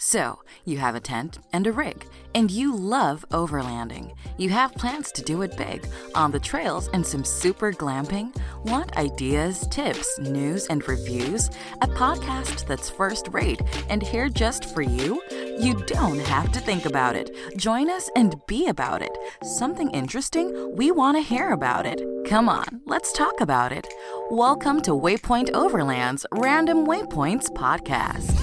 So, you have a tent and a rig, and you love overlanding. You have plans to do it big, on the trails and some super glamping? Want ideas, tips, news, and reviews? A podcast that's first-rate and here just for you? You don't have to think about it. Join us and be about it. Something interesting? We want to hear about it. Come on, let's talk about it. Welcome to Waypoint Overland's Random Waypoints podcast.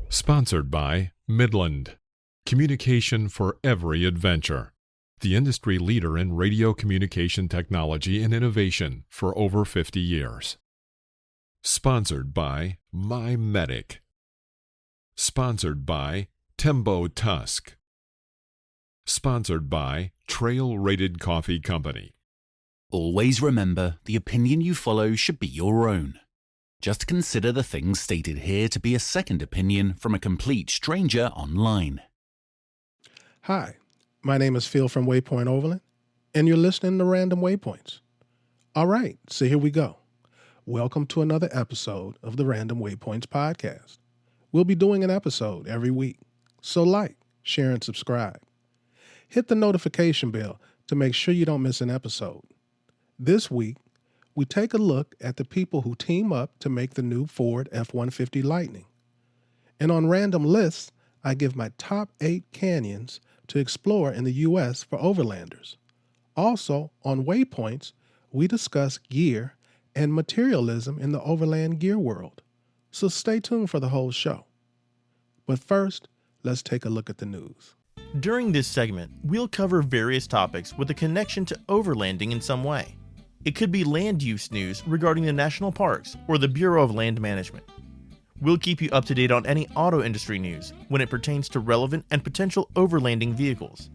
Sponsored by Midland. Communication for every adventure. The industry leader in radio communication technology and innovation for over 50 years. Sponsored by My Medic. Sponsored by Tembo Tusk. Sponsored by Trail Rated Coffee Company. Always remember, the opinion you follow should be your own. Just consider the things stated here to be a second opinion from a complete stranger online. Hi, my name is Phil from Waypoint Overland, and you're listening to Random Waypoints. All right, so here we go. Welcome to another episode of the Random Waypoints podcast. We'll be doing an episode every week, so like, share, and subscribe. Hit the notification bell to make sure you don't miss an episode. This week, we take a look at the people who team up to make the new Ford F-150 Lightning. And on Random Lists, I give my top 8 canyons to explore in the U.S. for overlanders. Also, on Waypoints, we discuss gear and materialism in the overland gear world. So stay tuned for the whole show. But first, let's take a look at the news. During this segment, we'll cover various topics with a connection to overlanding in some way. It could be land use news regarding the national parks or the Bureau of Land Management. We'll keep you up to date on any auto industry news when it pertains to relevant and potential overlanding vehicles.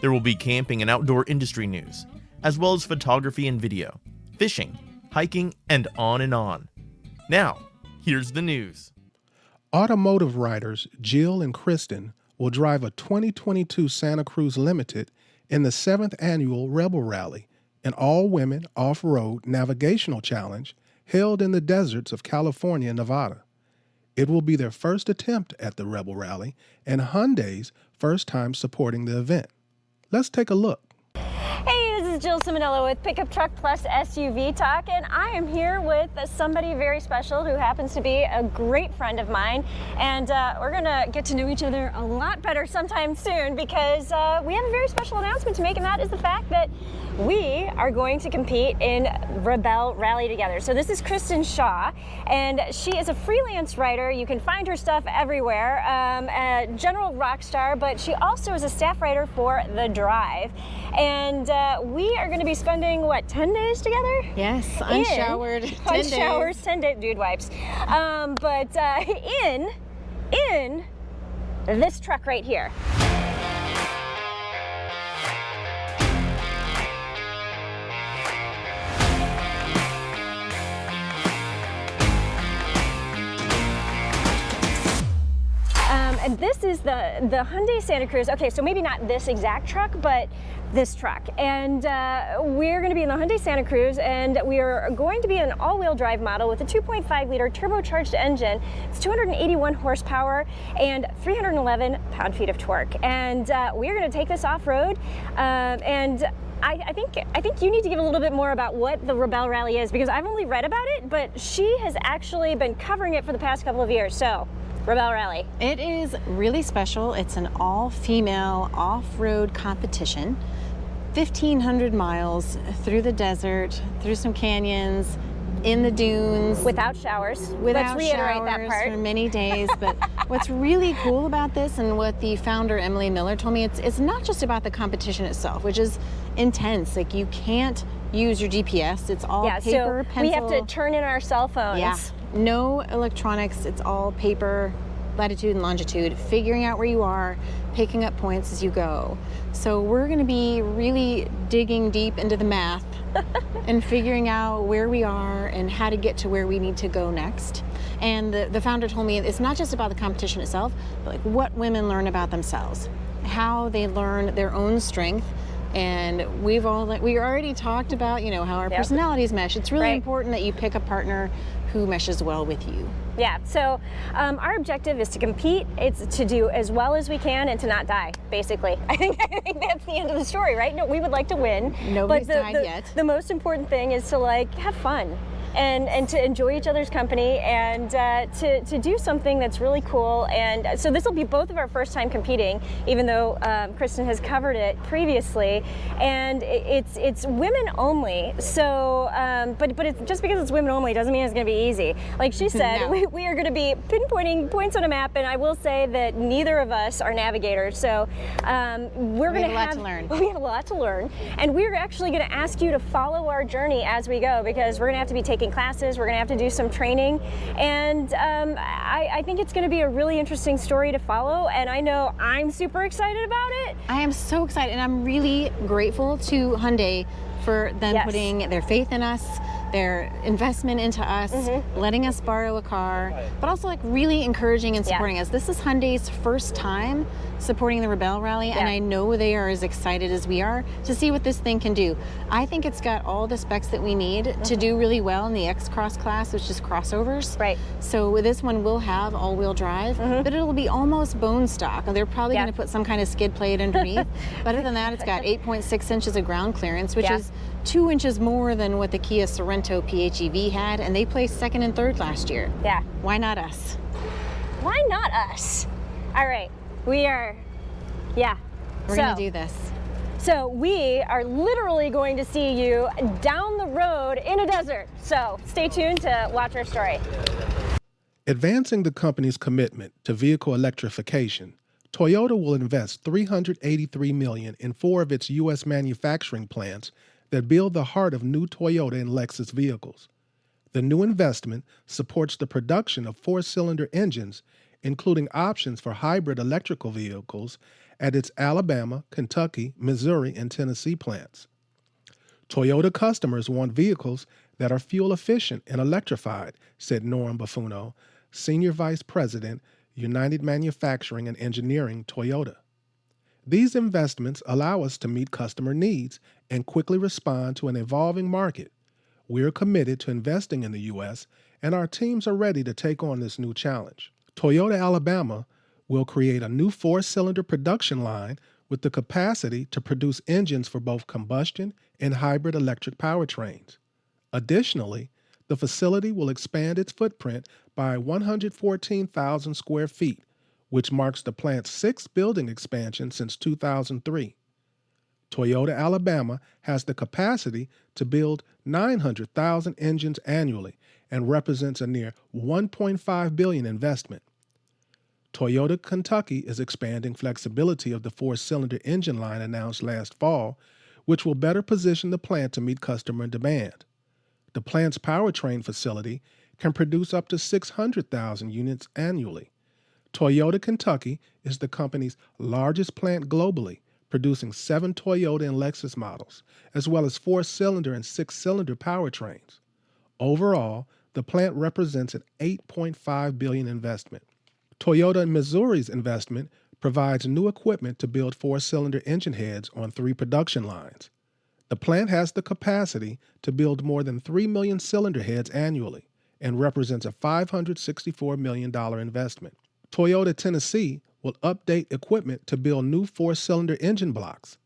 There will be camping and outdoor industry news, as well as photography and video, fishing, hiking, and on and on. Now, here's the news. Automotive writers Jill and Kristin will drive a 2022 Santa Cruz Limited in the 7th annual Rebelle Rally, an all-women off-road navigational challenge held in the deserts of California and Nevada. It will be their first attempt at the Rebelle Rally and Hyundai's first time supporting the event. Let's take a look. Hey, this is Jill Simonello with Pickup Truck Plus SUV Talk, and I am here with somebody very special who happens to be a great friend of mine, and we're gonna get to know each other a lot better sometime soon because we have a very special announcement to make, and that is the fact that we are going to compete in Rebelle Rally together. So this is Kristin Shaw, and she is a freelance writer. You can find her stuff everywhere, a general rock star, but she also is a staff writer for The Drive. And we are going to be spending, 10 days together? Yes, unshowered, 10 days. Unshowers, 10 day dude wipes. But in this truck right here. And this is the Hyundai Santa Cruz. Okay, so maybe not this exact truck, but this truck. And we're going to be in the Hyundai Santa Cruz, and we are going to be an all-wheel drive model with a 2.5 liter turbocharged engine. It's 281 horsepower and 311 pound-feet of torque. And we're going to take this off-road. And I think you need to give a little bit more about what the Rebelle Rally is, because I've only read about it, but she has actually been covering it for the past couple of years. So, Rebelle Rally. It is really special. It's an all-female off-road competition. 1,500 miles through the desert, through some canyons, in the dunes. Without showers. Without Let's reiterate showers that part. for many days. But what's really cool about this, and what the founder, Emily Miller, told me, it's not just about the competition itself, which is intense. Like, you can't use your GPS. It's all paper, pencil. We have to turn in our cell phones. Yeah. No electronics. It's all paper, latitude and longitude, figuring out where you are, picking up points as you go. So we're going to be really digging deep into the math and figuring out where we are and how to get to where we need to go next. And the founder told me it's not just about the competition itself, but like what women learn about themselves, how they learn their own strength, And we already talked about, how our personalities mesh. It's really important that you pick a partner who meshes well with you. Yeah, so our objective is to compete. It's to do as well as we can and to not die, basically. I think that's the end of the story, right? No, we would like to win. Nobody's died yet. The most important thing is to have fun. And to enjoy each other's company and to do something that's really cool. And so this will be both of our first time competing, even though Kristin has covered it previously. And it's women only. So, but it's, just because it's women only doesn't mean it's going to be easy. Like she said, No. we are going to be pinpointing points on a map. And I will say that neither of us are navigators. So we're going to have a lot to learn. We have a lot to learn. And we're actually going to ask you to follow our journey as we go, because we're going to have to be taking classes, we're going to have to do some training, and I think it's going to be a really interesting story to follow, and I know I'm super excited about it. I am so excited, and I'm really grateful to Hyundai for them putting their faith in us, their investment into us, letting us borrow a car, but also really encouraging and supporting us. This is Hyundai's first time supporting the Rebelle Rally, and I know they are as excited as we are to see what this thing can do. I think it's got all the specs that we need to do really well in the X-Cross class, which is crossovers. Right. So with this one, we'll have all-wheel drive, but it'll be almost bone stock. They're probably going to put some kind of skid plate underneath. But other than that, it's got 8.6 inches of ground clearance, which is 2 inches more than what the Kia Sorento PHEV had, and they placed second and third last year. Yeah. Why not us? Why not us? All right, we are, We're gonna do this. So we are literally going to see you down the road in a desert. So stay tuned to watch our story. Advancing the company's commitment to vehicle electrification, Toyota will invest $383 million in 4 of its U.S. manufacturing plants that build the heart of new Toyota and Lexus vehicles. The new investment supports the production of 4-cylinder engines, including options for hybrid electrical vehicles at its Alabama, Kentucky, Missouri, and Tennessee plants. Toyota customers want vehicles that are fuel efficient and electrified, said Norm Buffuno, Senior Vice President, United Manufacturing and Engineering, Toyota. These investments allow us to meet customer needs and quickly respond to an evolving market. We're committed to investing in the U.S., and our teams are ready to take on this new challenge. Toyota Alabama will create a new 4-cylinder production line with the capacity to produce engines for both combustion and hybrid electric powertrains. Additionally, the facility will expand its footprint by 114,000 square feet, which marks the plant's 6th building expansion since 2003. Toyota Alabama has the capacity to build 900,000 engines annually and represents a near $1.5 billion investment. Toyota Kentucky is expanding flexibility of the 4-cylinder engine line announced last fall, which will better position the plant to meet customer demand. The plant's powertrain facility can produce up to 600,000 units annually. Toyota Kentucky is the company's largest plant globally, producing 7 Toyota and Lexus models, as well as 4-cylinder and 6-cylinder powertrains. Overall, the plant represents an $8.5 billion investment. Toyota Missouri's investment provides new equipment to build 4-cylinder engine heads on 3 production lines. The plant has the capacity to build more than 3 million cylinder heads annually and represents a $564 million investment. Toyota Tennessee will update equipment to build new 4-cylinder engine blocks.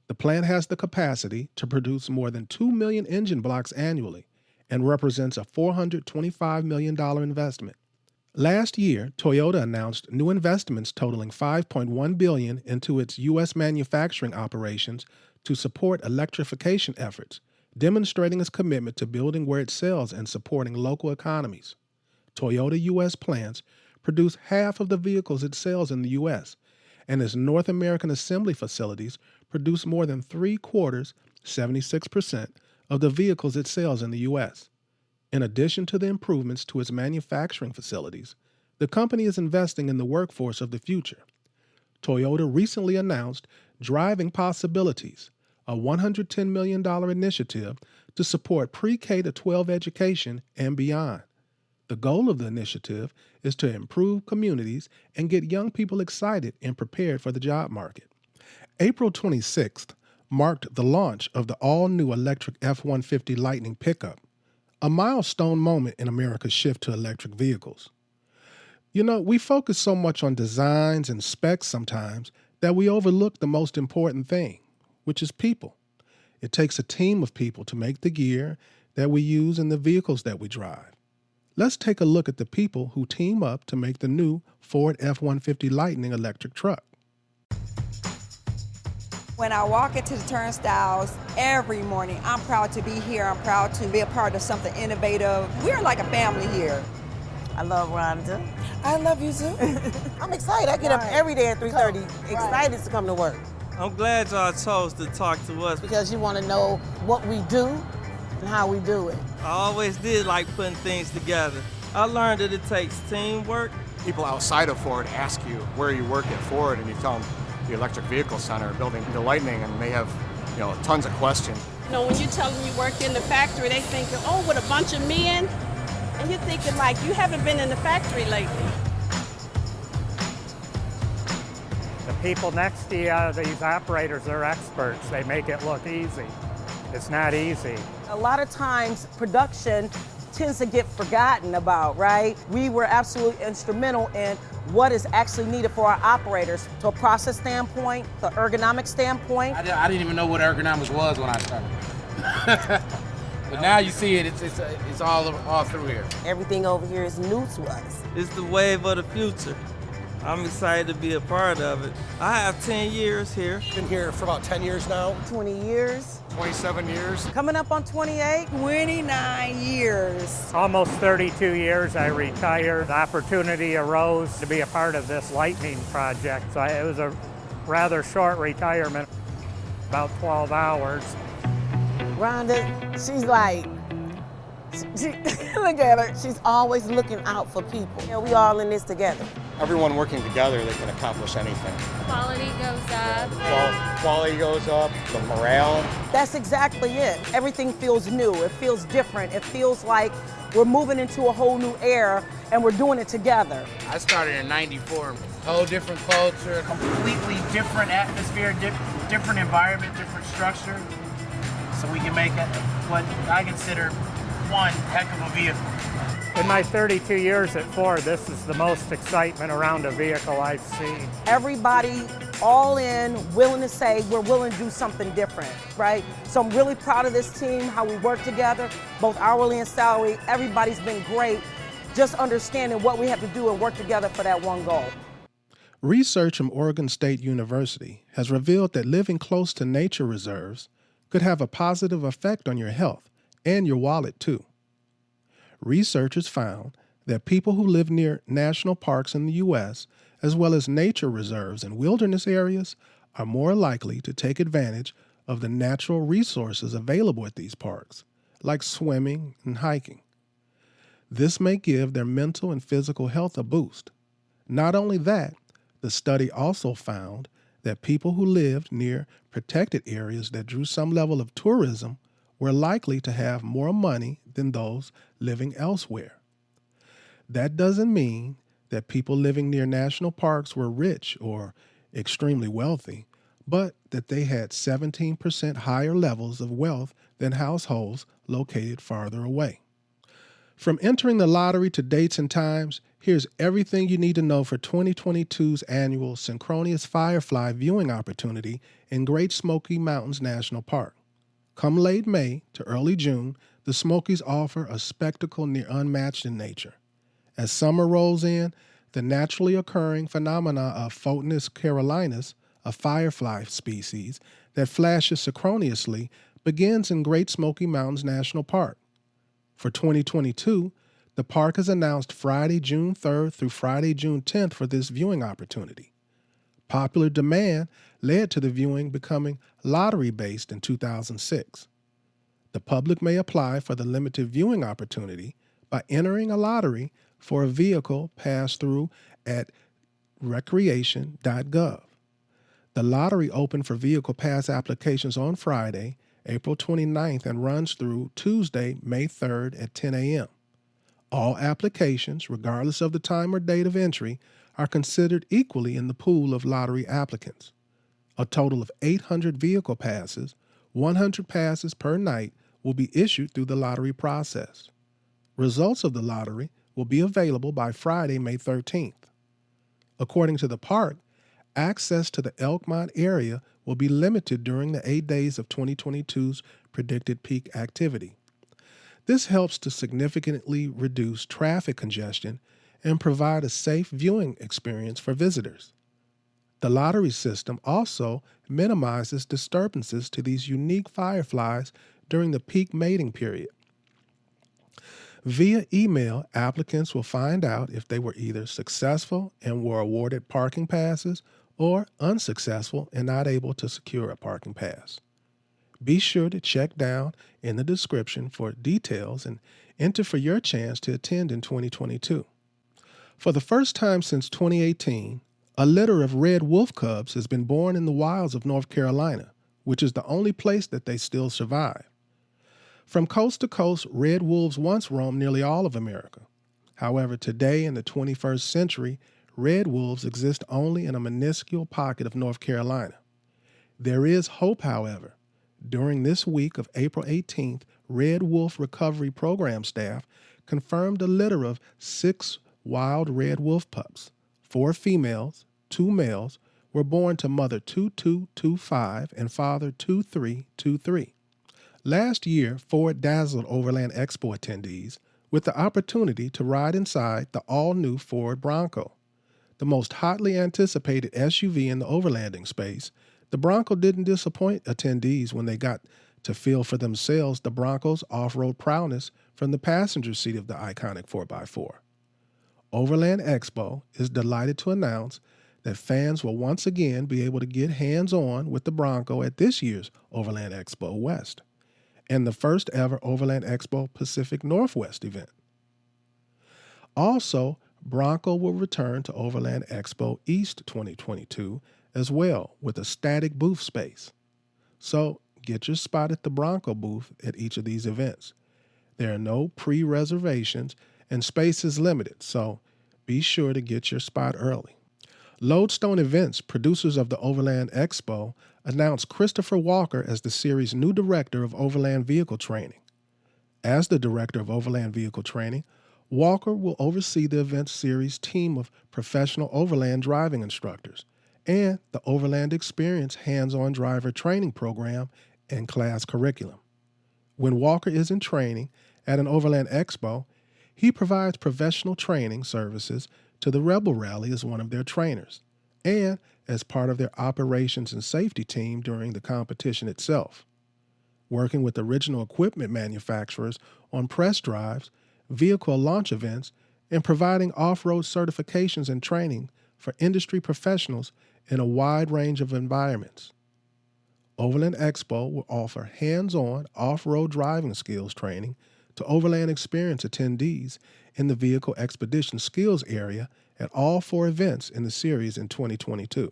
The plant has the capacity to produce more than 2 million engine blocks annually and represents a $425 million investment. Last year, Toyota announced new investments totaling $5.1 billion into its U.S. manufacturing operations to support electrification efforts, demonstrating its commitment to building where it sells and supporting local economies. Toyota U.S. plants produce half of the vehicles it sells in the U.S., and its North American assembly facilities produce more than 3/4, 76%, of the vehicles it sells in the U.S. In addition to the improvements to its manufacturing facilities, the company is investing in the workforce of the future. Toyota recently announced Driving Possibilities, a $110 million initiative to support pre-K to 12 education and beyond. The goal of the initiative is to improve communities and get young people excited and prepared for the job market. April 26th marked the launch of the all-new electric F-150 Lightning pickup, a milestone moment in America's shift to electric vehicles. You know, we focus so much on designs and specs sometimes that we overlook the most important thing, which is people. It takes a team of people to make the gear that we use in the vehicles that we drive. Let's take a look at the people who team up to make the new Ford F-150 Lightning electric truck. When I walk into the turnstiles every morning, I'm proud to be here. I'm proud to be a part of something innovative. We're like a family here. I love Rhonda. I love you too. I'm excited. I get up every day at 3:30, excited to come to work. I'm glad y'all chose to talk to us. Because you want to know what we do and how we do it. I always did like putting things together. I learned that it takes teamwork. People outside of Ford ask you where you work at Ford, and you tell them the Electric Vehicle Center building the Lightning, and they have, tons of questions. When you tell them you work in the factory, they think, oh, with a bunch of men, and you're thinking like, you haven't been in the factory lately. The people next to you, these operators, are experts. They make it look easy. It's not easy. A lot of times, production tends to get forgotten about, right? We were absolutely instrumental in what is actually needed for our operators, to a process standpoint, the ergonomic standpoint. I didn't even know what ergonomics was when I started. But now you see it, it's all through here. Everything over here is new to us. It's the wave of the future. I'm excited to be a part of it. I have 10 years here. Been here for about 10 years now. 20 years. 27 years. Coming up on 28. 29 years. Almost 32 years I retired. The opportunity arose to be a part of this Lightning project. So it was a rather short retirement, about 12 hours. Rhonda, she's like, look at her. She's always looking out for people. We all in this together. Everyone working together, they can accomplish anything. Quality goes up. Quality goes up, the morale. That's exactly it. Everything feels new. It feels different. It feels like we're moving into a whole new era and we're doing it together. I started in '94. Whole different culture. Completely different atmosphere, different environment, different structure. So we can make it what I consider one heck of a vehicle. In my 32 years at Ford, this is the most excitement around a vehicle I've seen. Everybody all in, willing to say we're willing to do something different, right? So I'm really proud of this team, how we work together, both hourly and salary. Everybody's been great, just understanding what we have to do and work together for that one goal. Research from Oregon State University has revealed that living close to nature reserves could have a positive effect on your health and your wallet too. Researchers found that people who live near national parks in the U.S., as well as nature reserves and wilderness areas, are more likely to take advantage of the natural resources available at these parks, like swimming and hiking. This may give their mental and physical health a boost. Not only that, the study also found that people who lived near protected areas that drew some level of tourism were likely to have more money than those living elsewhere. That doesn't mean that people living near national parks were rich or extremely wealthy, but that they had 17% higher levels of wealth than households located farther away. From entering the lottery to dates and times, here's everything you need to know for 2022's annual Synchronous Firefly viewing opportunity in Great Smoky Mountains National Park. Come late May to early June, the Smokies offer a spectacle near unmatched in nature. As summer rolls in, the naturally occurring phenomena of Photinus carolinus, a firefly species that flashes synchronously, begins in Great Smoky Mountains National Park. For 2022, the park has announced Friday, June 3rd through Friday, June 10th for this viewing opportunity. Popular demand led to the viewing becoming lottery-based in 2006. The public may apply for the limited viewing opportunity by entering a lottery for a vehicle passed through at recreation.gov. The lottery opened for vehicle pass applications on Friday, April 29th, and runs through Tuesday, May 3rd at 10 a.m. All applications, regardless of the time or date of entry, are considered equally in the pool of lottery applicants. A total of 800 vehicle passes, 100 passes per night, will be issued through the lottery process. Results of the lottery will be available by Friday, May 13th. According to the park, access to the Elkmont area will be limited during the 8 days of 2022's predicted peak activity. This helps to significantly reduce traffic congestion and provide a safe viewing experience for visitors. The lottery system also minimizes disturbances to these unique fireflies during the peak mating period. Via email, applicants will find out if they were either successful and were awarded parking passes or unsuccessful and not able to secure a parking pass. Be sure to check down in the description for details and enter for your chance to attend in 2022. For the first time since 2018, a litter of red wolf cubs has been born in the wilds of North Carolina, which is the only place that they still survive. From coast to coast, red wolves once roamed nearly all of America. However, today in the 21st century, red wolves exist only in a minuscule pocket of North Carolina. There is hope, however. During this week of April 18th, Red Wolf Recovery Program staff confirmed a litter of 6 wild red wolf pups. 4 females, 2 males, were born to mother 2225 and father 2323. Last year, Ford dazzled Overland Expo attendees with the opportunity to ride inside the all-new Ford Bronco. The most hotly anticipated SUV in the overlanding space, the Bronco didn't disappoint attendees when they got to feel for themselves the Bronco's off-road prowess from the passenger seat of the iconic 4x4. Overland Expo is delighted to announce that fans will once again be able to get hands-on with the Bronco at this year's Overland Expo West and the first ever Overland Expo Pacific Northwest event. Also, Bronco will return to Overland Expo East 2022 as well with a static booth space. So get your spot at the Bronco booth at each of these events. There are no pre-reservations and space is limited, so be sure to get your spot early. Lodestone Events, producers of the Overland Expo, announced Christopher Walker as the series' new director of Overland Vehicle Training. As the director of Overland Vehicle Training, Walker will oversee the event series' team of professional overland driving instructors and the Overland Experience hands-on driver training program and class curriculum. When Walker is in training at an Overland Expo, he provides professional training services to the Rebelle Rally as one of their trainers and as part of their operations and safety team during the competition itself. Working with original equipment manufacturers on press drives, vehicle launch events, and providing off-road certifications and training for industry professionals in a wide range of environments. Overland Expo will offer hands-on off-road driving skills training to Overland Experience attendees in the Vehicle Expedition Skills area at all 4 events in the series in 2022.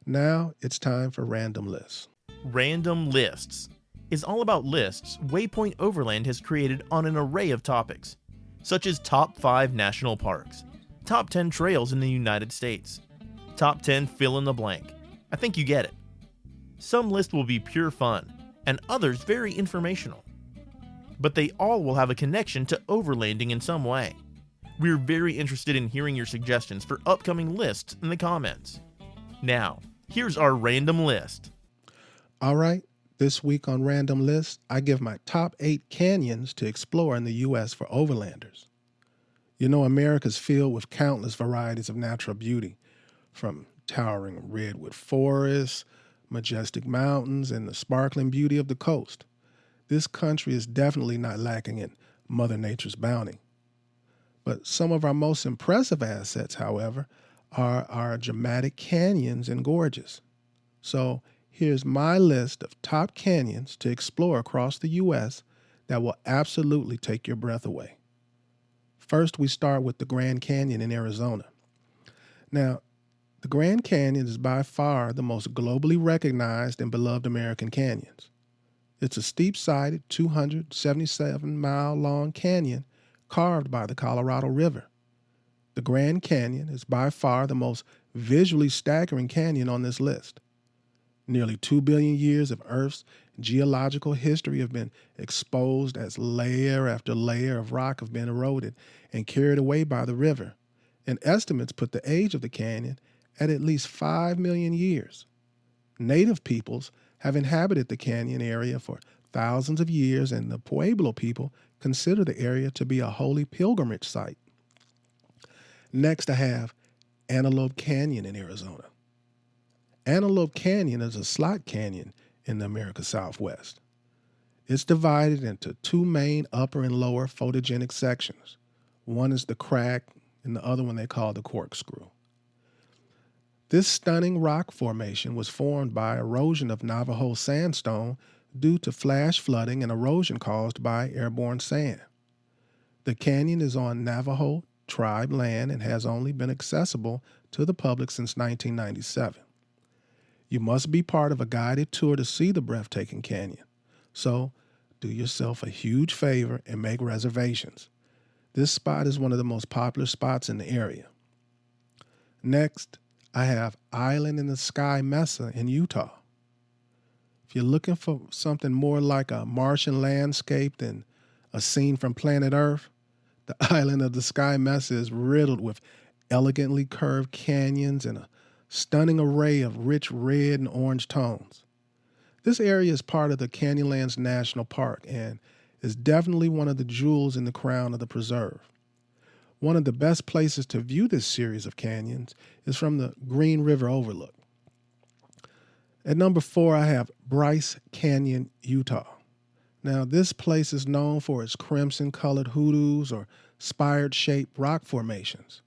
Now it's time for Random Lists. Random Lists is all about lists Waypoint Overland has created on an array of topics, such as top 5 national parks, top 10 trails in the United States, top 10 fill in the blank. I think you get it. Some lists will be pure fun, and others very informational. But they all will have a connection to overlanding in some way. We're very interested in hearing your suggestions for upcoming lists in the comments. Now, here's our random list. All right, this week on Random List, I give my top 8 canyons to explore in the U.S. for overlanders. You know, America's filled with countless varieties of natural beauty, from towering redwood forests, majestic mountains, and the sparkling beauty of the coast. This country is definitely not lacking in Mother Nature's bounty. But some of our most impressive assets, however, are our dramatic canyons and gorges. So here's my list of top canyons to explore across the U.S. that will absolutely take your breath away. First, we start with the Grand Canyon in Arizona. Now, the Grand Canyon is by far the most globally recognized and beloved American canyons. It's a steep-sided, 277-mile-long canyon carved by the Colorado River. The Grand Canyon is by far the most visually staggering canyon on this list. Nearly 2 billion years of Earth's geological history have been exposed as layer after layer of rock have been eroded and carried away by the river, and estimates put the age of the canyon at least 5 million years. Native peoples have inhabited the canyon area for thousands of years, and the Pueblo people consider the area to be a holy pilgrimage site. Next, I have Antelope Canyon in Arizona. Antelope Canyon is a slot canyon in the American Southwest. It's divided into two main upper and lower photogenic sections. One is the crack, and the other one they call the corkscrew. This stunning rock formation was formed by erosion of Navajo sandstone due to flash flooding and erosion caused by airborne sand. The canyon is on Navajo tribe land and has only been accessible to the public since 1997. You must be part of a guided tour to see the breathtaking canyon. So do yourself a huge favor and make reservations. This spot is one of the most popular spots in the area. Next, I have Island in the Sky Mesa in Utah. If you're looking for something more like a Martian landscape than a scene from planet Earth, the Island of the Sky Mesa is riddled with elegantly curved canyons and a stunning array of rich red and orange tones. This area is part of the Canyonlands National Park and is definitely one of the jewels in the crown of the preserve. One of the best places to view this series of canyons is from the Green River Overlook. At number 4, I have Bryce Canyon, Utah. Now, this place is known for its crimson-colored hoodoos or spired-shaped rock formations.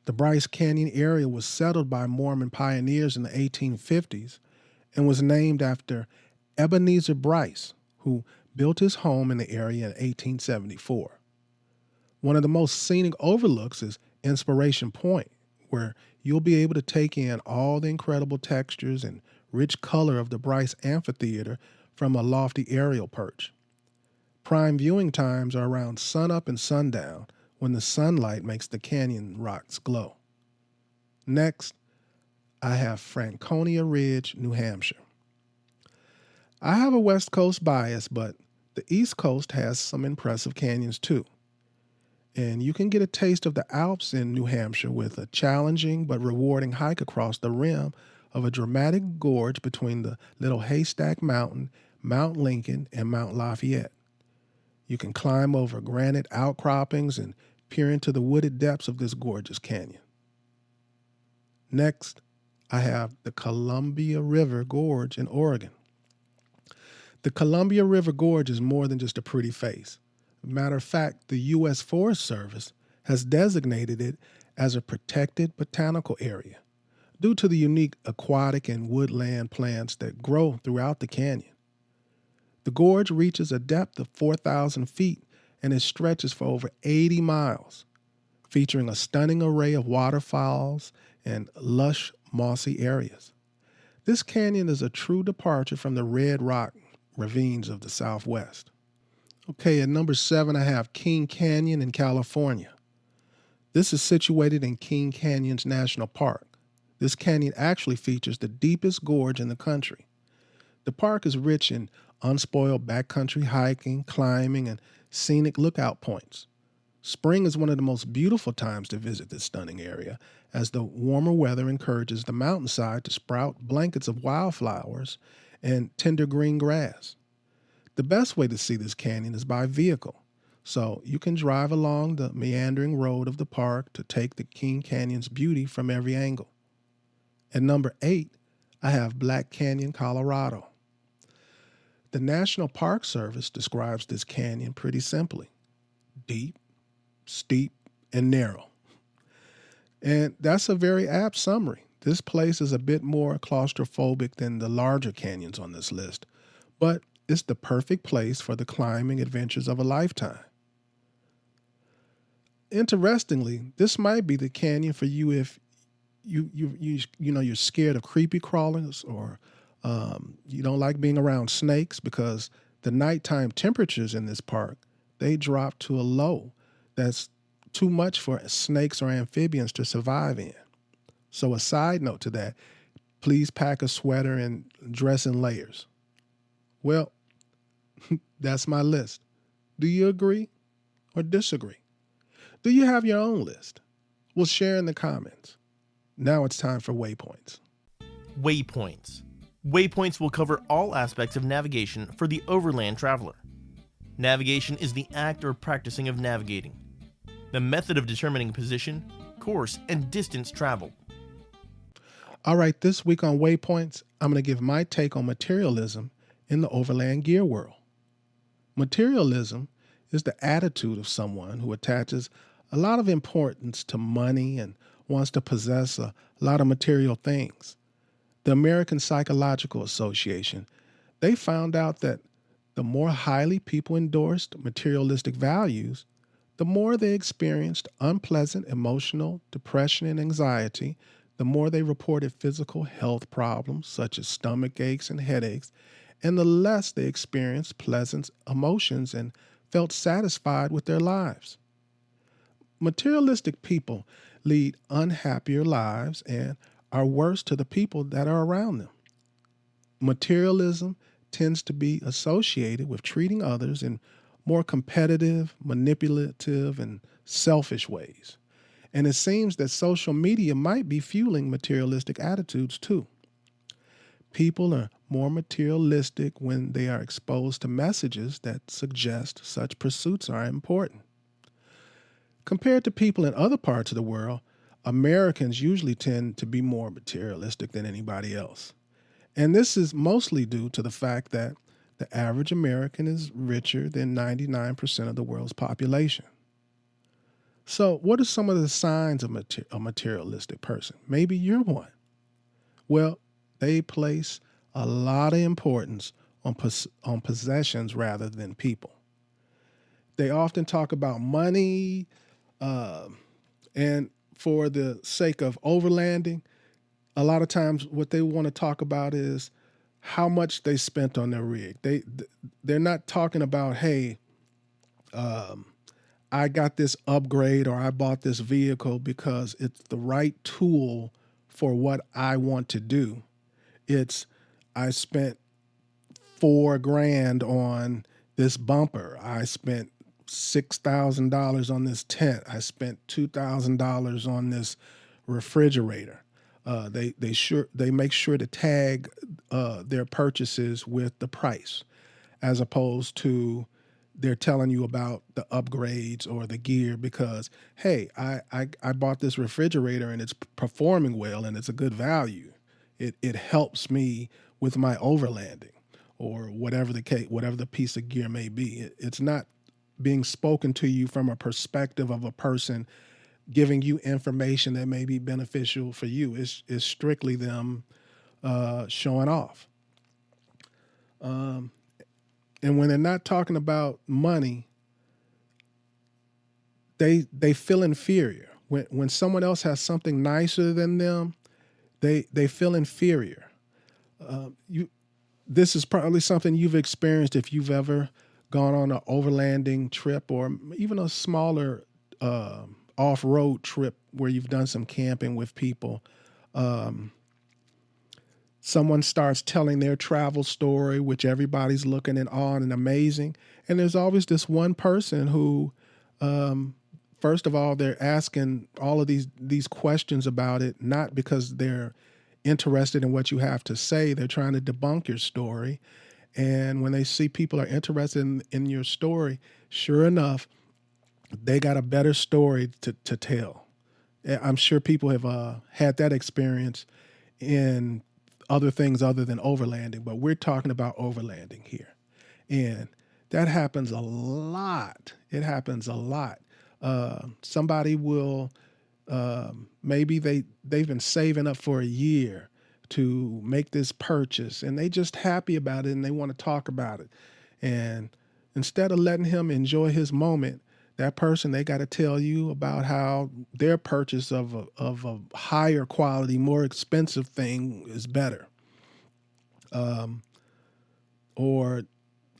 The Bryce Canyon area was settled by Mormon pioneers in the 1850s and was named after Ebenezer Bryce, who built his home in the area in 1874. One of the most scenic overlooks is Inspiration Point, where you'll be able to take in all the incredible textures and rich color of the Bryce Amphitheater from a lofty aerial perch. Prime viewing times are around sunup and sundown, when the sunlight makes the canyon rocks glow. Next, I have Franconia Ridge, New Hampshire. I have a West Coast bias, but the East Coast has some impressive canyons too. And you can get a taste of the Alps in New Hampshire with a challenging but rewarding hike across the rim of a dramatic gorge between the Little Haystack Mountain, Mount Lincoln, and Mount Lafayette. You can climb over granite outcroppings and peer into the wooded depths of this gorgeous canyon. Next, I have the Columbia River Gorge in Oregon. The Columbia River Gorge is more than just a pretty face. Matter of fact, the U.S. Forest Service has designated it as a protected botanical area due to the unique aquatic and woodland plants that grow throughout the canyon. The gorge reaches a depth of 4,000 feet and it stretches for over 80 miles, featuring a stunning array of waterfalls and lush, mossy areas. This canyon is a true departure from the red rock ravines of the Southwest. Okay, at number 7, I have King Canyon in California. This is situated in King Canyons National Park. This canyon actually features the deepest gorge in the country. The park is rich in unspoiled backcountry hiking, climbing, and scenic lookout points. Spring is one of the most beautiful times to visit this stunning area, as the warmer weather encourages the mountainside to sprout blankets of wildflowers and tender green grass. The best way to see this canyon is by vehicle, so you can drive along the meandering road of the park to take the King Canyon's beauty from every angle. At number 8, I have Black Canyon, Colorado. The National Park Service describes this canyon pretty simply: deep, steep, and narrow. And that's a very apt summary. This place is a bit more claustrophobic than the larger canyons on this list, but it's the perfect place for the climbing adventures of a lifetime. Interestingly, this might be the canyon for you if you're scared of creepy crawlers, or you don't like being around snakes, because the nighttime temperatures in this park, they drop to a low that's too much for snakes or amphibians to survive in. So a side note to that, please pack a sweater and dress in layers. Well, that's my list. Do you agree or disagree? Do you have your own list? Well, share in the comments. Now it's time for Waypoints. Waypoints. Waypoints will cover all aspects of navigation for the overland traveler. Navigation is the act or practicing of navigating, the method of determining position, course, and distance traveled. All right, this week on Waypoints, I'm going to give my take on materialism in the overland gear world. Materialism is the attitude of someone who attaches a lot of importance to money and wants to possess a lot of material things. The American Psychological Association, they found out that the more highly people endorsed materialistic values, the more they experienced unpleasant emotional depression and anxiety, the more they reported physical health problems such as stomach aches and headaches, and the less they experienced pleasant emotions and felt satisfied with their lives. Materialistic people lead unhappier lives and are worse to the people that are around them. Materialism tends to be associated with treating others in more competitive, manipulative, and selfish ways. And it seems that social media might be fueling materialistic attitudes too. People are more materialistic when they are exposed to messages that suggest such pursuits are important. Compared to people in other parts of the world, Americans usually tend to be more materialistic than anybody else. And this is mostly due to the fact that the average American is richer than 99% of the world's population. So what are some of the signs of a materialistic person? Maybe you're one. Well, they place a lot of importance on possessions rather than people. They often talk about money, and for the sake of overlanding, a lot of times what they want to talk about is how much they spent on their rig. They're not talking about, hey, I got this upgrade or I bought this vehicle because it's the right tool for what I want to do. It's, I spent $4,000 on this bumper. I spent $6,000 on this tent. I spent $2,000 on this refrigerator. They make sure to tag their purchases with the price, as opposed to they're telling you about the upgrades or the gear because, hey, I bought this refrigerator and it's performing well and it's a good value. It helps me with my overlanding or whatever the case, whatever the piece of gear may be. It's not being spoken to you from a perspective of a person giving you information that may be beneficial for you. It's strictly them showing off. And when they're not talking about money, they feel inferior. When someone else has something nicer than them, they feel inferior. This is probably something you've experienced if you've ever gone on an overlanding trip or even a smaller off-road trip where you've done some camping with people. Someone starts telling their travel story, which everybody's looking in awe and amazing. And there's always this one person who, first of all, they're asking all of these questions about it, not because they're interested in what you have to say. They're trying to debunk your story. And when they see people are interested in your story, sure enough, they got a better story to tell. I'm sure people have had that experience in other things other than overlanding, but we're talking about overlanding here. And that happens a lot. It happens a lot. Somebody will, maybe they've been saving up for a year to make this purchase and they just happy about it and they want to talk about it. And instead of letting him enjoy his moment, that person, they got to tell you about how their purchase of a higher quality, more expensive thing is better. Or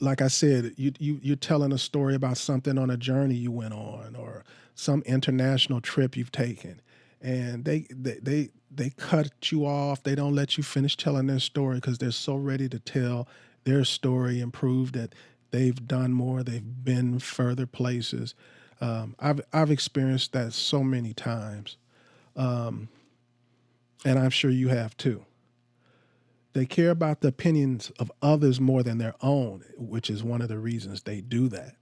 like I said, you're telling a story about something on a journey you went on or some international trip you've taken. and they cut you off. They don't let you finish telling their story because they're so ready to tell their story and prove that they've done more, they've been further places. I've experienced that so many times, and I'm sure you have too. They care about the opinions of others more than their own, which is one of the reasons they do that.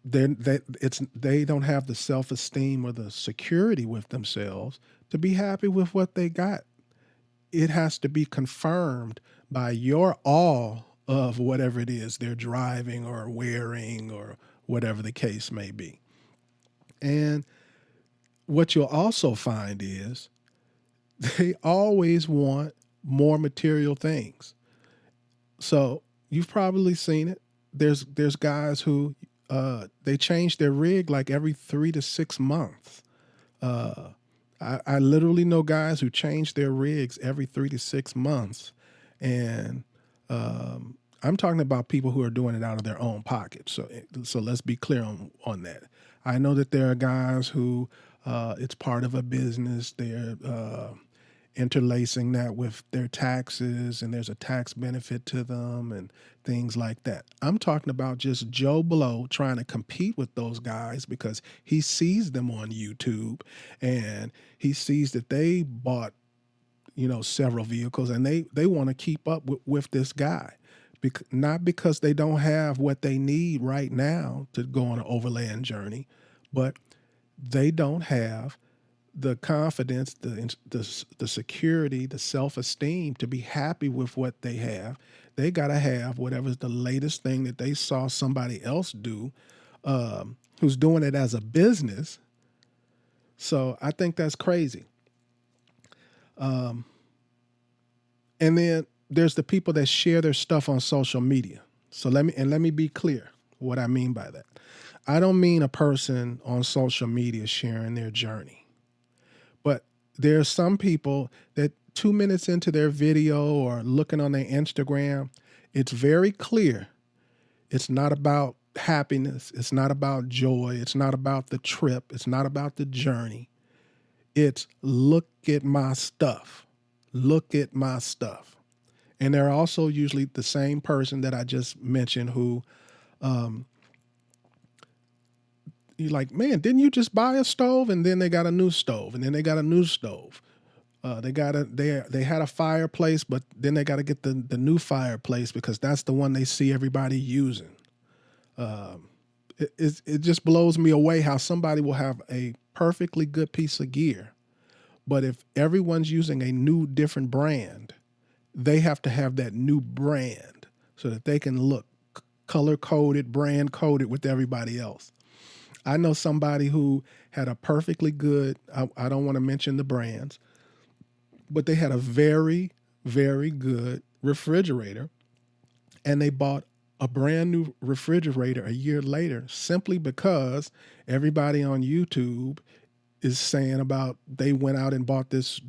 They don't have the self-esteem or the security with themselves to be happy with what they got. It has to be confirmed by your awe of whatever it is they're driving or wearing or whatever the case may be. And what you'll also find is they always want more material things. So you've probably seen it. There's guys who they change their rig like every 3 to 6 months. I literally know guys who change their rigs every 3 to 6 months. And I'm talking about people who are doing it out of their own pocket. So let's be clear on that. I know that there are guys who it's part of a business. They're interlacing that with their taxes, and there's a tax benefit to them and things like that. I'm talking about just Joe Blow trying to compete with those guys because he sees them on YouTube and he sees that they bought, several vehicles, and they want to keep up with this guy. Not because they don't have what they need right now to go on an overland journey, but they don't have the confidence, the security, the self-esteem to be happy with what they have. They got to have whatever's the latest thing that they saw somebody else do, who's doing it as a business. So I think that's crazy. And then there's the people that share their stuff on social media. So let me be clear what I mean by that. I don't mean a person on social media sharing their journey. But there are some people that 2 minutes into their video or looking on their Instagram, it's very clear. It's not about happiness. It's not about joy. It's not about the trip. It's not about the journey. It's look at my stuff. Look at my stuff. And they're also usually the same person that I just mentioned who, you're like, man, didn't you just buy a stove? And then they got a new stove, and then they got a new stove. They had a fireplace, but then they got to get the new fireplace because that's the one they see everybody using. It just blows me away how somebody will have a perfectly good piece of gear, but if everyone's using a new different brand, they have to have that new brand so that they can look color-coded, brand-coded with everybody else. I know somebody who had a perfectly good, I don't want to mention the brands, but they had a very, very good refrigerator, and they bought a brand new refrigerator a year later simply because everybody on YouTube is saying about they went out and bought this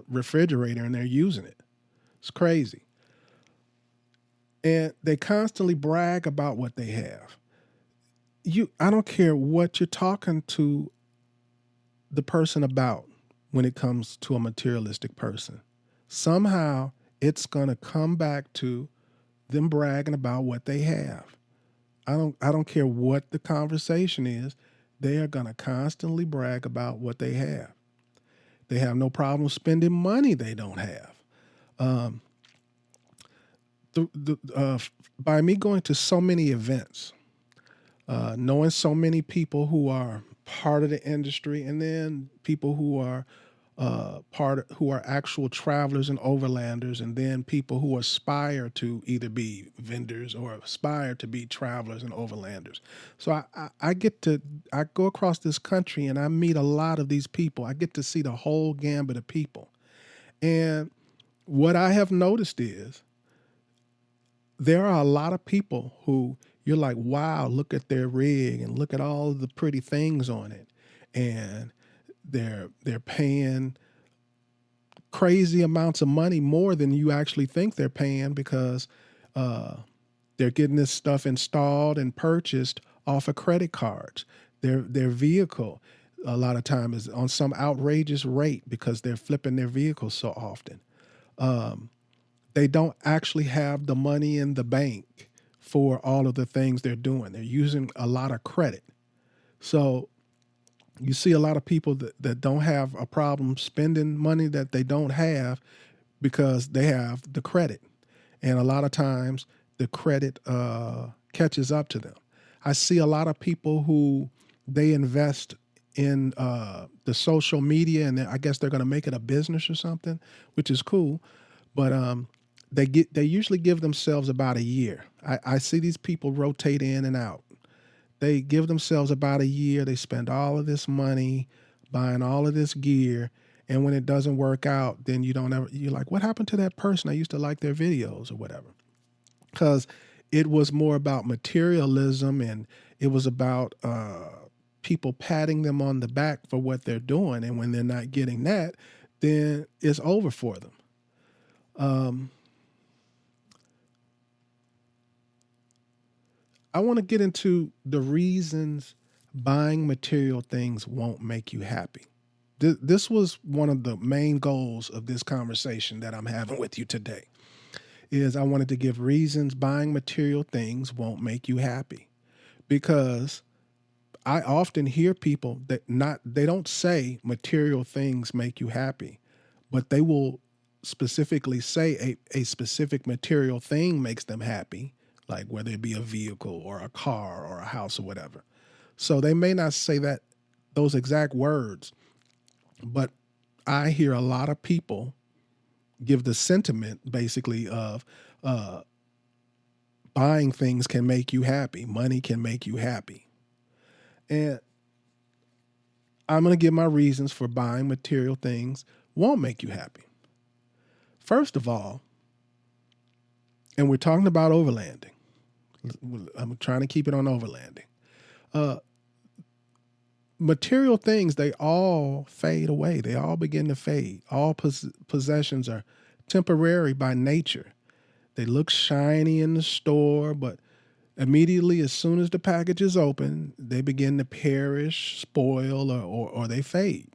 refrigerator and they're using it. It's crazy. And they constantly brag about what they have. I don't care what you're talking to the person about when it comes to a materialistic person. Somehow it's going to come back to them bragging about what they have. I don't care what the conversation is. They are going to constantly brag about what they have. They have no problem spending money they don't have. By me going to so many events, knowing so many people who are part of the industry, and then people who are who are actual travelers and overlanders, and then people who aspire to either be vendors or aspire to be travelers and overlanders. So I go across this country and I meet a lot of these people. I get to see the whole gambit of people. And what I have noticed is there are a lot of people who you're like, wow, look at their rig and look at all the pretty things on it. And they're paying crazy amounts of money, more than you actually think they're paying, because they're getting this stuff installed and purchased off of credit cards. Their vehicle, a lot of time is on some outrageous rate because they're flipping their vehicles so often. They don't actually have the money in the bank for all of the things they're doing. They're using a lot of credit. So you see a lot of people that don't have a problem spending money that they don't have because they have the credit. And a lot of times the credit catches up to them. I see a lot of people who they invest in the social media, and I guess they're going to make it a business or something, which is cool. But they usually give themselves about a year. I see these people rotate in and out. They give themselves about a year. They spend all of this money buying all of this gear, and when it doesn't work out, then you're like, what happened to that person? I used to like their videos or whatever. Because it was more about materialism, and it was about people patting them on the back for what they're doing. And when they're not getting that, then it's over for them. I want to get into the reasons buying material things won't make you happy. This was one of the main goals of this conversation that I'm having with you today, is I wanted to give reasons buying material things won't make you happy. Because I often hear people they don't say material things make you happy, but they will specifically say a specific material thing makes them happy, like whether it be a vehicle or a car or a house or whatever. So they may not say those exact words, but I hear a lot of people give the sentiment basically of buying things can make you happy. Money can make you happy. And I'm going to give my reasons for buying material things won't make you happy. First of all, and we're talking about overlanding. I'm trying to keep it on overlanding. Material things, they all fade away. They all begin to fade. All possessions are temporary by nature. They look shiny in the store, but immediately as soon as the package is open, they begin to perish, spoil, or they fade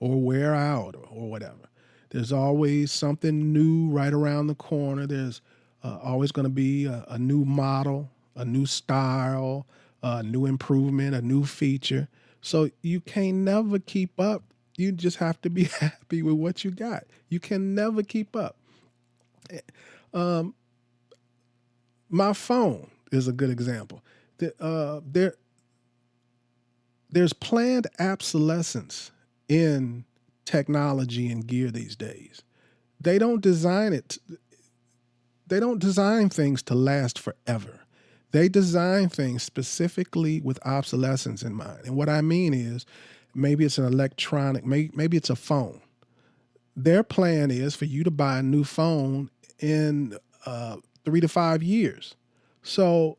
or wear out or whatever. There's always something new right around the corner. There's always going to be a new model, a new style, a new improvement, a new feature. So you can never keep up. You just have to be happy with what you got. You can never keep up. My phone is a good example. There's planned obsolescence in technology and gear these days. They don't design things to last forever. They design things specifically with obsolescence in mind. And what I mean is, maybe it's an electronic, maybe it's a phone. Their plan is for you to buy a new phone in 3 to 5 years. So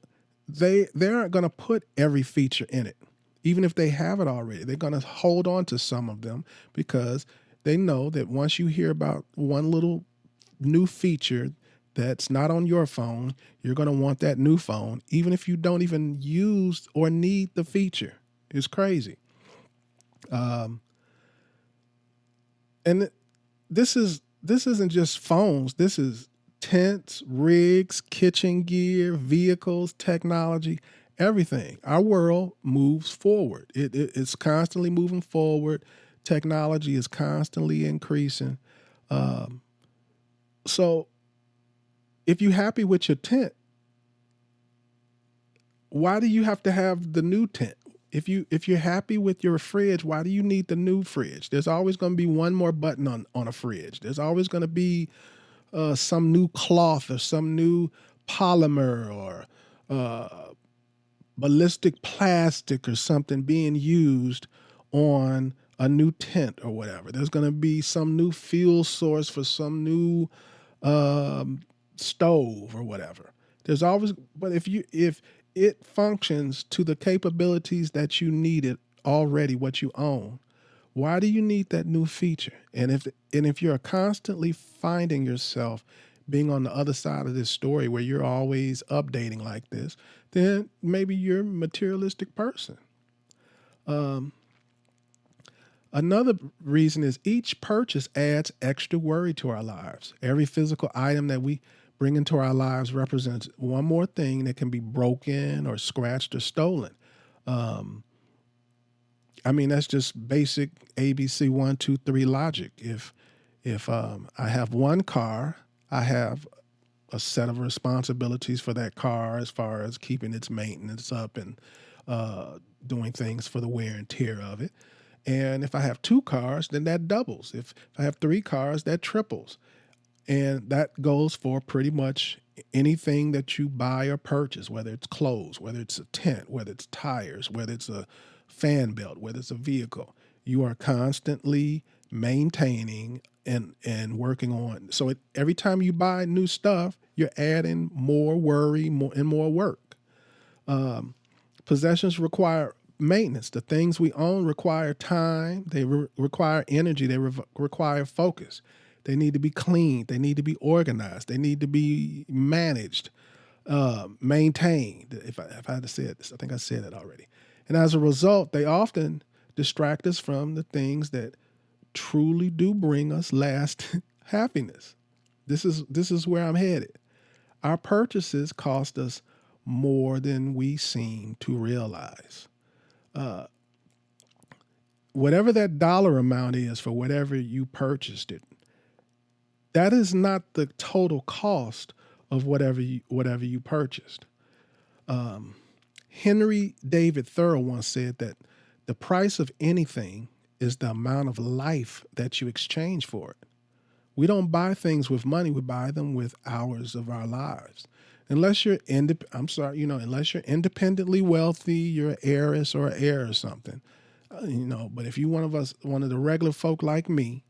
they aren't going to put every feature in it. Even if they have it already, they're going to hold on to some of them because they know that once you hear about one little new feature that's not on your phone, you're going to want that new phone, even if you don't even use or need the feature. It's crazy. And this isn't just phones. This is tents, rigs, kitchen gear, vehicles, technology, everything. Our world moves forward. It's constantly moving forward. Technology is constantly increasing. So if you're happy with your tent, why do you have to have the new tent? If you're happy with your fridge, why do you need the new fridge? There's always going to be one more button on a fridge. There's always going to be some new cloth or some new polymer or ballistic plastic or something being used on a new tent or whatever. There's going to be some new fuel source for some new stove or whatever. There's always, but if it functions to the capabilities that you needed already, what you own, why do you need that new feature? And if you're constantly finding yourself being on the other side of this story where you're always updating like this, then maybe you're a materialistic person. Another reason is each purchase adds extra worry to our lives. Every physical item that we bring into our lives represents one more thing that can be broken or scratched or stolen. That's just basic ABC 1, 2, 3 logic. If I have one car, I have a set of responsibilities for that car as far as keeping its maintenance up and doing things for the wear and tear of it. And if I have 2 cars, then that doubles. If I have 3 cars, that triples. And that goes for pretty much anything that you buy or purchase, whether it's clothes, whether it's a tent, whether it's tires, whether it's a fan belt, whether it's a vehicle. You are constantly maintaining and working on. So every time you buy new stuff, you're adding more worry and more work. Possessions require maintenance. The things we own require time. They require energy. They require focus. They need to be cleaned. They need to be organized. They need to be managed, maintained. If I had to say this, I think I said it already. And as a result, they often distract us from the things that truly do bring us lasting happiness. This is where I'm headed. Our purchases cost us more than we seem to realize. Whatever that dollar amount is for whatever you purchased it, that is not the total cost of whatever you purchased. Henry David Thoreau once said that the price of anything is the amount of life that you exchange for it. We don't buy things with money; we buy them with hours of our lives. Unless you're unless you're independently wealthy, you're an heiress or an heir or something, But if you one of the regular folk like me,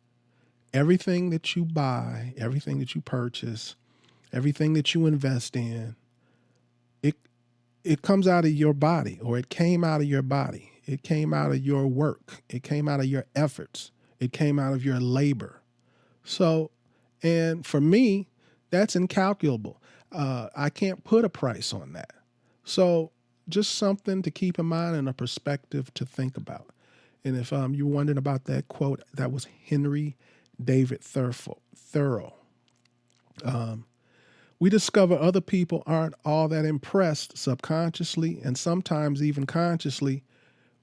everything that you buy, everything that you purchase, everything that you invest in, it comes out of your body, or it came out of your body. It came out of your work. It came out of your efforts. It came out of your labor. So, and for me, that's incalculable. I can't put a price on that. So just something to keep in mind and a perspective to think about. And if you're wondering about that quote, that was Henry David Thoreau. We discover other people aren't all that impressed subconsciously, and sometimes even consciously.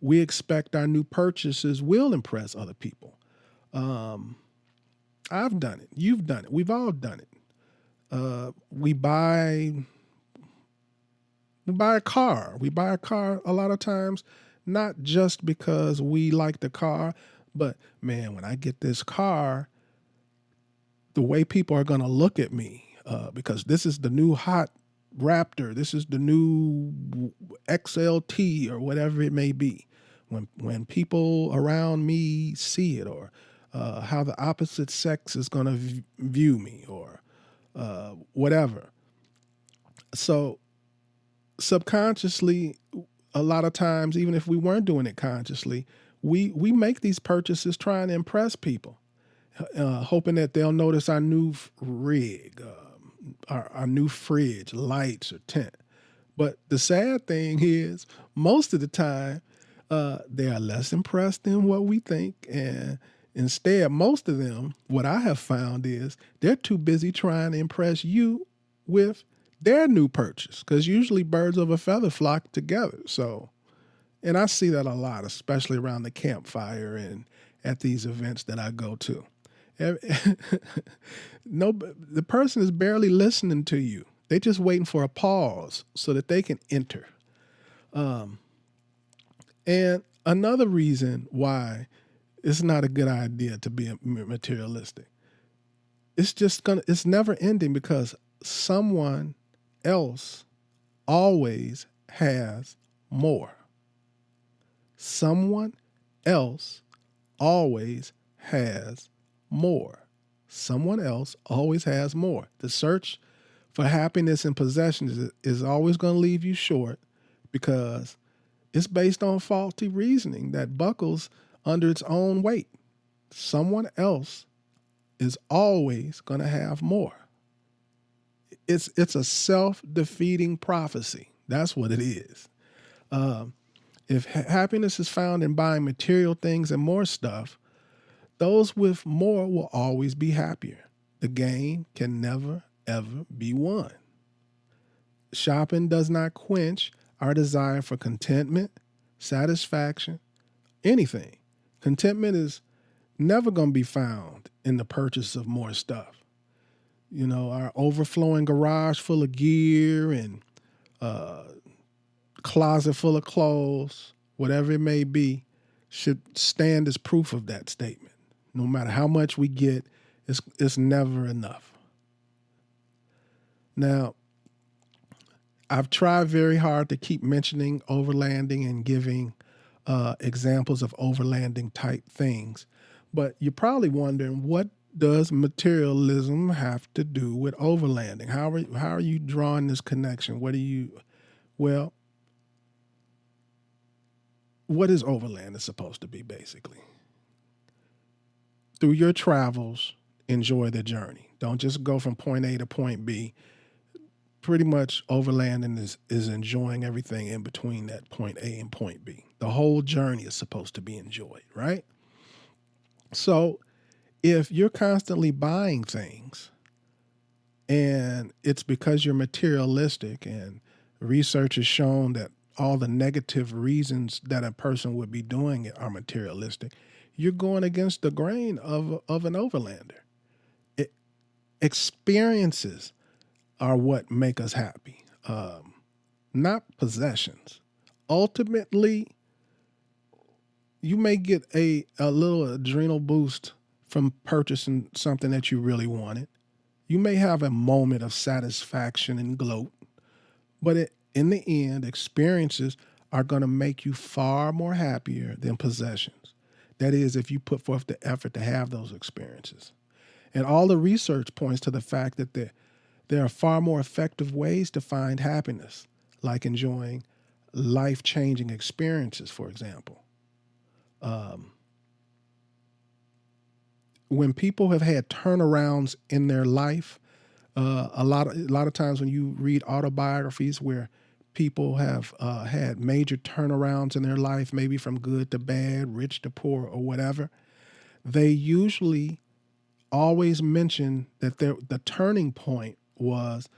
We expect our new purchases will impress other people. I've done it. You've done it. We've all done it. We buy a car. We buy a car a lot of times, not just because we like the car, but man, when I get this car, the way people are going to look at me, because this is the new hot Raptor, this is the new XLT or whatever it may be. When people around me see it, or how the opposite sex is going to view me, or whatever. So subconsciously, a lot of times, even if we weren't doing it consciously, we make these purchases trying to impress people, hoping that they'll notice our new rig, our new fridge, lights, or tent. But the sad thing is, most of the time, they are less impressed than what we think. And instead, most of them, what I have found is they're too busy trying to impress you with their new purchase, because usually birds of a feather flock together. So, and I see that a lot, especially around the campfire and at these events that I go to. No, the person is barely listening to you. They're just waiting for a pause so that they can enter. And another reason why it's not a good idea to be materialistic, it's never ending, because someone else always has more. Someone else always has more. Someone else always has more. The search for happiness and possessions is always going to leave you short, because it's based on faulty reasoning that buckles under its own weight. Someone else is always going to have more. It's a self-defeating prophecy. That's what it is. If happiness is found in buying material things and more stuff, those with more will always be happier. The game can never, ever be won. Shopping does not quench our desire for contentment, satisfaction, anything. Contentment is never going to be found in the purchase of more stuff. You know, our overflowing garage full of gear and closet full of clothes, whatever it may be, should stand as proof of that statement. No matter how much we get, it's never enough. Now, I've tried very hard to keep mentioning overlanding and giving examples of overlanding type things, but you're probably wondering, what does materialism have to do with overlanding? How are you drawing this connection? What is overlanding supposed to be, basically? Through your travels, enjoy the journey. Don't just go from point A to point B. Pretty much overlanding is enjoying everything in between that point A and point B. The whole journey is supposed to be enjoyed, right? So if you're constantly buying things and it's because you're materialistic, and research has shown that all the negative reasons that a person would be doing it are materialistic, you're going against the grain of an overlander. Experiences are what make us happy, not possessions. Ultimately, you may get a little adrenal boost from purchasing something that you really wanted. You may have a moment of satisfaction and gloat, but in the end, experiences are going to make you far more happier than possessions. That is, if you put forth the effort to have those experiences. And all the research points to the fact that there are far more effective ways to find happiness, like enjoying life-changing experiences, for example. When people have had turnarounds in their life, a lot of times when you read autobiographies where people have had major turnarounds in their life, maybe from good to bad, rich to poor, or whatever, they usually always mention that the turning point was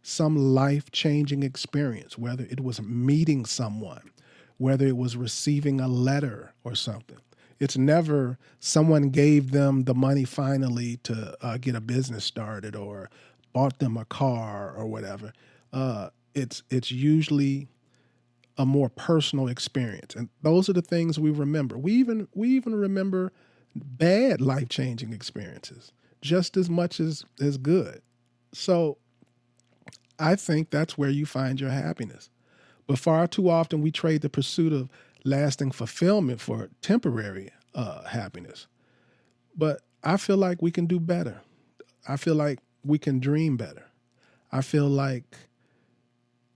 some life-changing experience, whether it was meeting someone, whether it was receiving a letter or something. It's never someone gave them the money finally to get a business started or bought them a car or whatever. It's usually a more personal experience, and those are the things we remember. We even remember bad life-changing experiences just as much as good. So I think that's where you find your happiness. But far too often we trade the pursuit of lasting fulfillment for temporary happiness. But I feel like we can do better. I feel like we can dream better. I feel like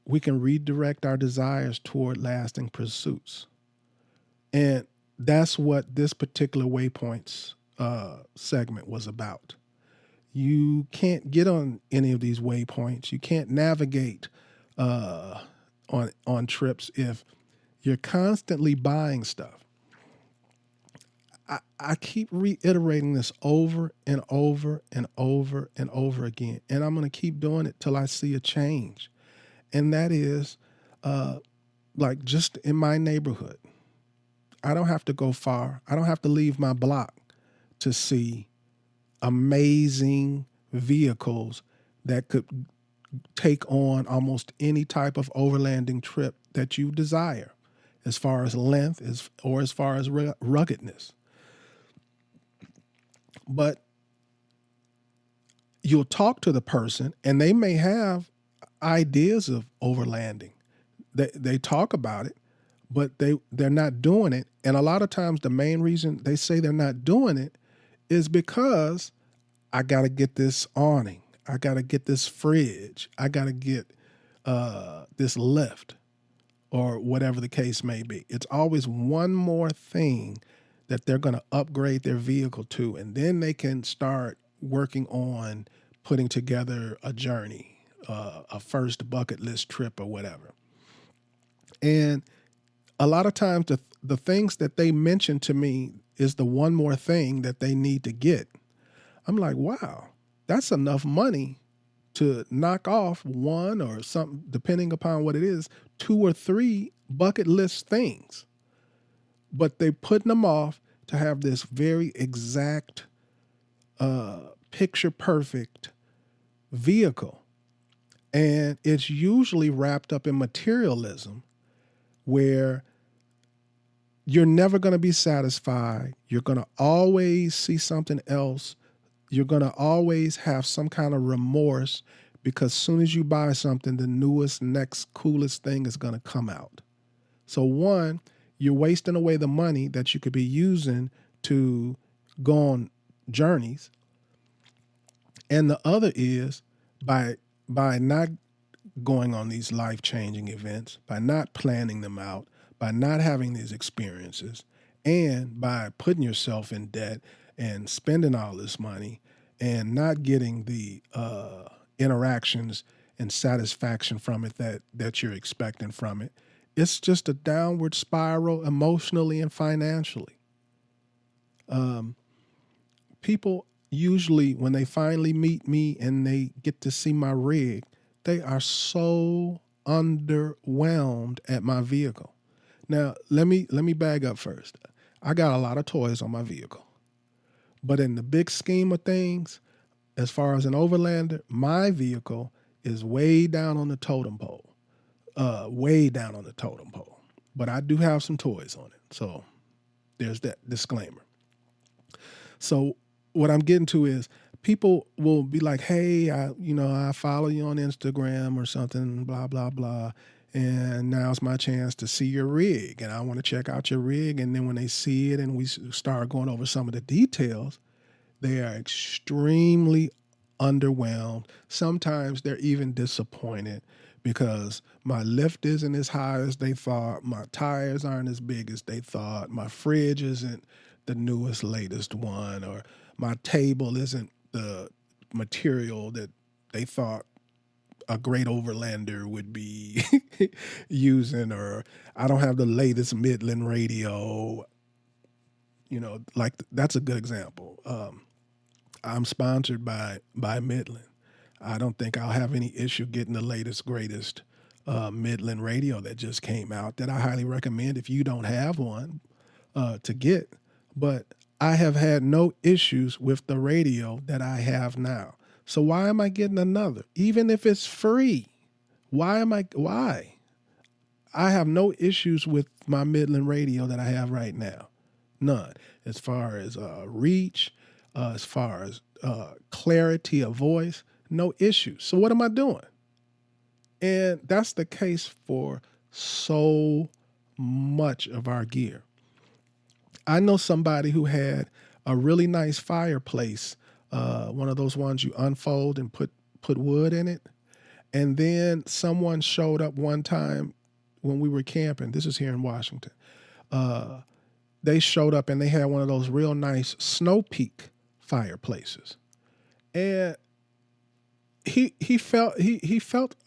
we can redirect our desires toward lasting pursuits. And that's what this particular Waypoints segment was about. You can't get on any of these waypoints. You can't navigate on trips if you're constantly buying stuff. I keep reiterating this over and over and over and over again, and I'm going to keep doing it till I see a change. And that is like just in my neighborhood. I don't have to go far. I don't have to leave my block to see amazing vehicles that could take on almost any type of overlanding trip that you desire, as far as length or as far as ruggedness. But you'll talk to the person and they may have ideas of overlanding. They talk about it, but they're not doing it. And a lot of times the main reason they say they're not doing it is because I got to get this awning. I got to get this fridge. I got to get this lift, or whatever the case may be. It's always one more thing that they're going to upgrade their vehicle to, and then they can start working on putting together a journey, a first bucket list trip or whatever. And a lot of times the things that they mention to me is the one more thing that they need to get. I'm like, wow, that's enough money to knock off one or something, depending upon what it is, 2 or 3 bucket list things. But they're putting them off to have this very exact, picture perfect vehicle. And it's usually wrapped up in materialism, where you're never going to be satisfied. You're going to always see something else. You're going to always have some kind of remorse, because as soon as you buy something, the newest, next, coolest thing is going to come out. So one, you're wasting away the money that you could be using to go on journeys. And the other is by not going on these life-changing events, by not planning them out, by not having these experiences, and by putting yourself in debt and spending all this money and not getting the interactions and satisfaction from it that you're expecting from it, it's just a downward spiral emotionally and financially. People usually, when they finally meet me and they get to see my rig, they are so underwhelmed at my vehicle. Now, let me bag up first. I got a lot of toys on my vehicle. But in the big scheme of things, as far as an Overlander, my vehicle is way down on the totem pole. Way down on the totem pole. But I do have some toys on it. So there's that disclaimer. So what I'm getting to is, people will be like, hey, I follow you on Instagram or something, blah, blah, blah. And now's my chance to see your rig. And I want to check out your rig. And then when they see it and we start going over some of the details, they are extremely underwhelmed. Sometimes they're even disappointed because my lift isn't as high as they thought. My tires aren't as big as they thought. My fridge isn't the newest, latest one, or my table isn't the material that they thought a great Overlander would be using, or I don't have the latest Midland radio. Like that's a good example. I'm sponsored by Midland. I don't think I'll have any issue getting the latest, greatest Midland radio that just came out, that I highly recommend if you don't have one to get. But I have had no issues with the radio that I have now. So why am I getting another? Even if it's free, why? I have no issues with my Midland radio that I have right now. None. As far as reach, as far as clarity of voice, no issues. So what am I doing? And that's the case for so much of our gear. I know somebody who had a really nice fireplace, one of those ones you unfold and put wood in it. And then someone showed up one time when we were camping. This is here in Washington. They showed up and they had one of those real nice Snow Peak fireplaces. And he felt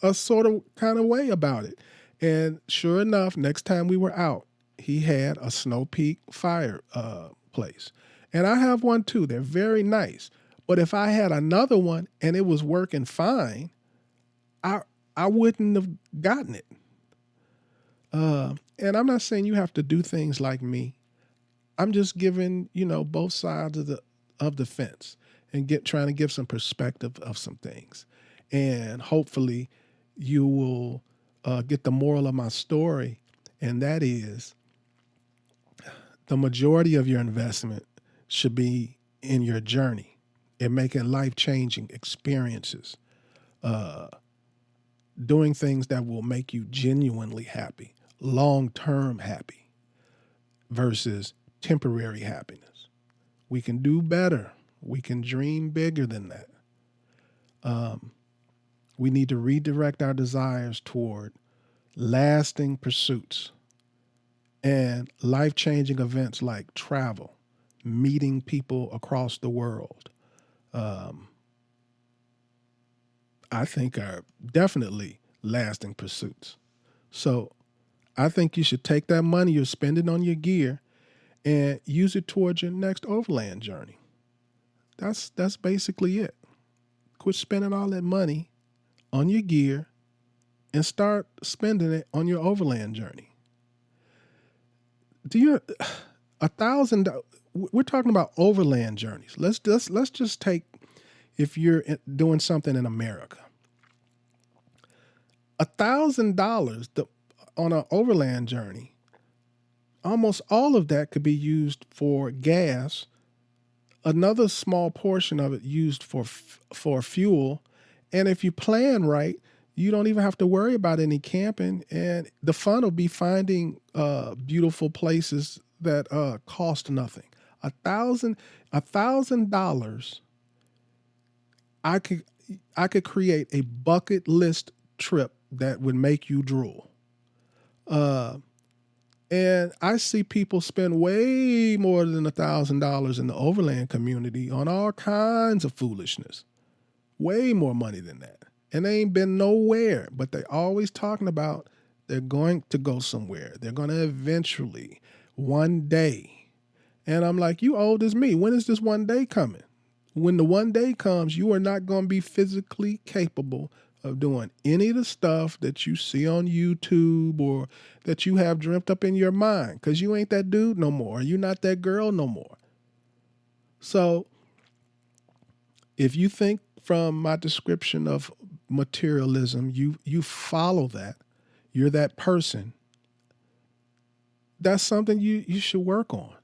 a sort of kind of way about it. And sure enough, next time we were out, he had a Snow Peak fireplace. And I have one too. They're very nice. But if I had another one and it was working fine, I wouldn't have gotten it. And I'm not saying you have to do things like me. I'm just giving, both sides of the fence and trying to give some perspective of some things. And hopefully you will get the moral of my story. And that is, the majority of your investment should be in your journey and making life-changing experiences, doing things that will make you genuinely happy, long-term happy, versus temporary happiness. We can do better. We can dream bigger than that. We need to redirect our desires toward lasting pursuits and life-changing events like travel, meeting people across the world. I think are definitely lasting pursuits. So I think you should take that money you're spending on your gear and use it towards your next overland journey. That's basically it. Quit spending all that money on your gear and start spending it on your overland journey. $1,000? We're talking about overland journeys. Let's just take, if you're doing something in America, $1,000 on an overland journey. Almost all of that could be used for gas. Another small portion of it used for fuel. And if you plan right, you don't even have to worry about any camping. And the fun will be finding beautiful places that cost nothing. $1,000, I could create a bucket list trip that would make you drool. And I see people spend way more than $1,000 in the overland community on all kinds of foolishness. Way more money than that. And they ain't been nowhere, but they always talking about they're going to go somewhere. They're going to eventually, one day. And I'm like, you old as me. When is this one day coming? When the one day comes, you are not going to be physically capable of doing any of the stuff that you see on YouTube or that you have dreamt up in your mind, because you ain't that dude no more. You're not that girl no more. So if you think from my description of materialism, you follow that, you're that person, that's something you should work on.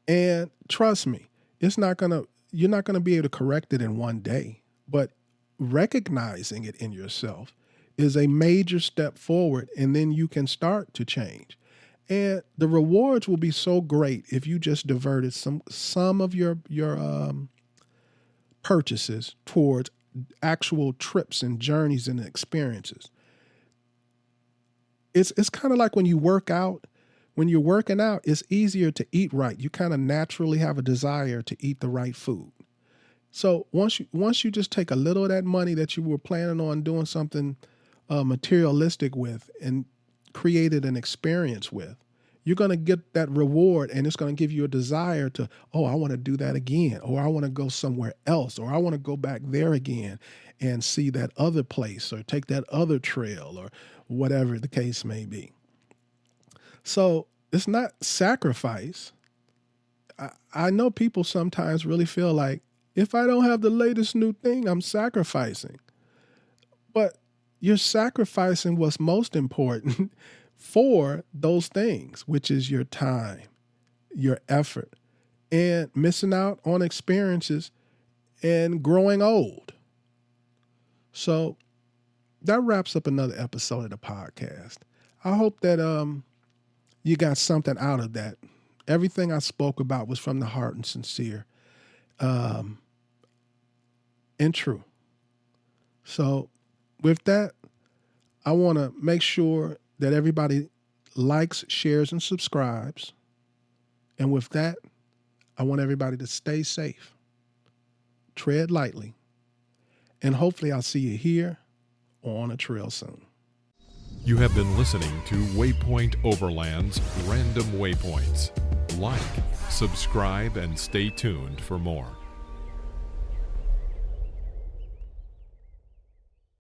And trust me, you're not gonna be able to correct it in one day, but recognizing it in yourself is a major step forward, and then you can start to change. And the rewards will be so great if you just diverted some of your purchases towards actual trips and journeys and experiences. It's kind of like when you work out. When you're working out, it's easier to eat right. You kind of naturally have a desire to eat the right food. So once you just take a little of that money that you were planning on doing something materialistic with and created an experience with, you're going to get that reward, and it's going to give you a desire to, oh, I want to do that again, or I want to go somewhere else, or I want to go back there again and see that other place or take that other trail or whatever the case may be. So it's not sacrifice. I know people sometimes really feel like, if I don't have the latest new thing, I'm sacrificing. But you're sacrificing what's most important for those things, which is your time, your effort, and missing out on experiences and growing old. So that wraps up another episode of the podcast. I hope that you got something out of that. Everything I spoke about was from the heart and sincere. And true. So with that, I want to make sure that everybody likes, shares, and subscribes. And with that, I want everybody to stay safe, tread lightly, and hopefully I'll see you here or on a trail soon. You have been listening to Waypoint Overland's Random Waypoints. Like, subscribe, and stay tuned for more.